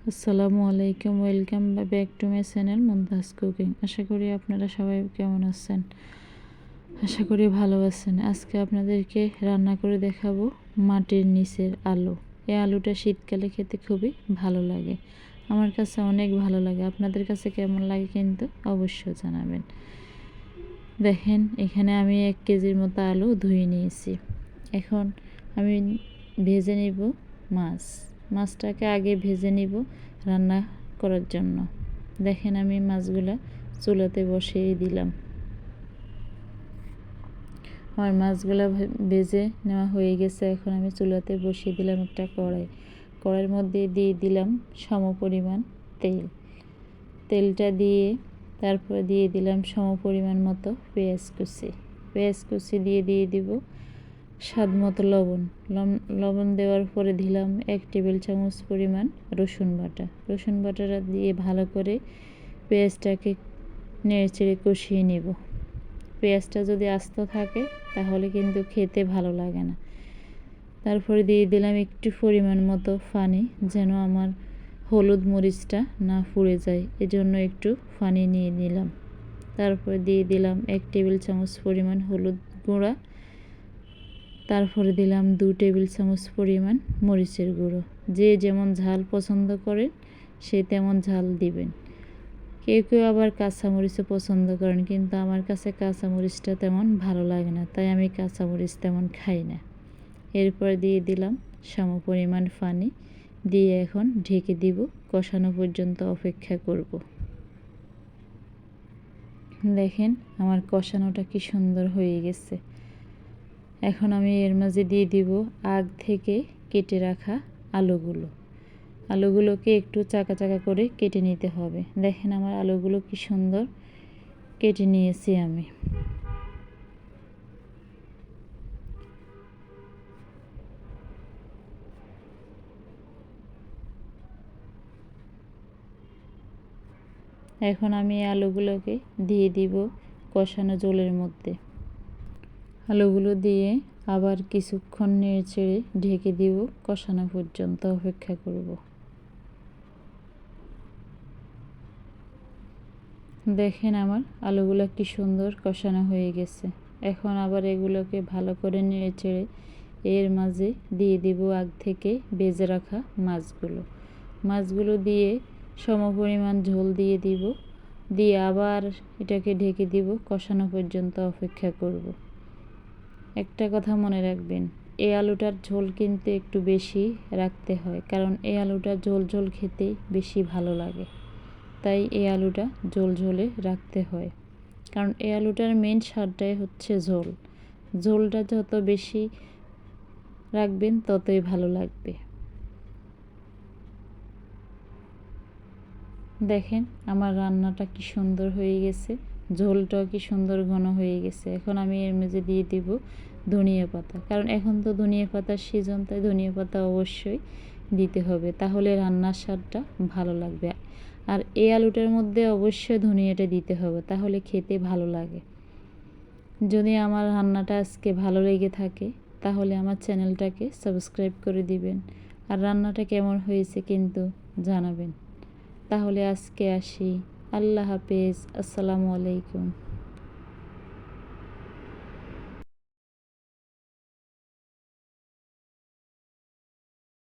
আসসালামু আলাইকুম, welcome back to my channel Mumtaz cooking. আশা করি আপনারা সবাই কেমন আছেন, আশা করি ভালো আছেন। আজকে আপনাদেরকে রান্না করে দেখাবো মাটির নিচের আলু। এই আলুটা শীতকালে খেতে খুবই ভালো লাগে, আমার কাছে অনেক ভালো লাগে। আপনাদের কাছে কেমন লাগে কিন্তু অবশ্যই জানাবেন। দেখেন, এখানে আমি 1 কেজির মতো আলু ধুয়ে নিয়েছি। এখন আমি ভেজে নিব মাছটাকে আগে ভেজে নিব রান্না করার জন্য। দেখেন, আমি মাছগুলা চুলাতে বসিয়ে দিলাম। আমার মাছগুলা ভেজে নেওয়া হয়ে গেছে। এখন আমি চুলাতে বসিয়ে দিলাম একটা কড়াইয়ের মধ্যে দিয়ে দিলাম সমপরিমাণ তেলটা দিয়ে তারপরে দিয়ে দিলাম সমপরিমাণ মতো পেঁয়াজ কুচি দিয়ে দিব স্বাদ মতো লবণ দেওয়ার পরে দিলাম 1 টেবিল চামচ পরিমাণ রসুন বাটাটা দিয়ে ভালো করে পেঁয়াজটাকে নেড়েচেড়ে কষিয়ে নেব। পেঁয়াজটা যদি আস্ত থাকে তাহলে কিন্তু খেতে ভালো লাগে না। তারপরে দিয়ে দিলাম একটু পরিমাণ মতো পানি, যেন আমার হলুদ মরিচটা না পুড়ে যায়, এজন্য একটু পানি নিয়ে নিলাম। তারপরে দিয়ে দিলাম 1 টেবিল চামচ পরিমাণ হলুদ গুঁড়া। তারপরে দিলাম 2 টেবিল চামচ পরিমাণ মরিচের গুঁড়ো। যে যেমন ঝাল পছন্দ করেন সে তেমন ঝাল দিবেন। কেউ আবার কাঁচামরিচও পছন্দ করেন, কিন্তু আমার কাছে কাঁচামরিচটা তেমন ভালো লাগে না, তাই আমি কাঁচামরিচ তেমন খাই না। এরপর দিয়ে দিলাম সমপরিমাণ পানি দিয়ে এখন ঢেকে দিব, কষানো পর্যন্ত অপেক্ষা করব। দেখেন, আমার কষানোটা কি সুন্দর হয়ে গেছে। এখন আমি এর মাঝে দিয়ে দিব আগ থেকে কেটে রাখা আলুগুলোকে একটু চাকা করে কেটে নিতে হবে। দেখেন, আমার আলুগুলো কি সুন্দর কেটে নিয়েছি আমি। এখন আমি আলুগুলোকে দিয়ে দিব কষানো ঝোলের মধ্যে। আলুগুলো দিয়ে আবার কিছুক্ষণ নেড়েচেড়ে ঢেকে দিব, কষানো পর্যন্ত অপেক্ষা করব। দেখেন, আমার আলুগুলো কি সুন্দর কষানো হয়ে গেছে। এখন আবার এগুলোকে ভালো করে নেড়েচেড়ে এর মাঝে দিয়ে দিব আগ থেকে ভেজে রাখা মাছগুলো দিয়ে সমপরিমাণ ঝোল দিয়ে দিব, দিয়ে আবার এটাকে ঢেকে দিব, কষানো পর্যন্ত অপেক্ষা করব। একটা কথা মনে রাখবেন, এই আলুটার ঝোল কিন্তু একটু বেশি রাখতে হয়, কারণ এই আলুটা ঝোল খেতে বেশি ভালো লাগে, তাই এই আলুটা ঝোলে রাখতে হয়। কারণ এই আলুটার মেন স্বাদটাই হচ্ছে ঝোলটা যত বেশি রাখবেন ততই ভালো লাগবে। দেখেন, আমার রান্নাটা কি সুন্দর হয়ে গেছে, ঝোলটাও কি সুন্দর ঘন হয়ে গেছে। এখন আমি এর মধ্যে দিয়ে দিব ধনিয়া পাতা, কারণ এখন তো ধনিয়া পাতার সিজন, তাই ধনিয়া পাতা অবশ্যই দিতে হবে, তাহলে রান্নার স্বাদটা ভালো লাগবে। আর এই আলুটার মধ্যে অবশ্যই ধনিয়াটা দিতে হবে, তাহলে খেতে ভালো লাগে। যদি আমার রান্নাটা আজকে ভালো লেগে থাকে তাহলে আমার চ্যানেলটাকে সাবস্ক্রাইব করে দিবেন, আর রান্নাটা কেমন হয়েছে কিন্তু জানাবেন। তাহলে আজকে আসি। আল্লাহ হাফেজ, আসসালামু আলাইকুম।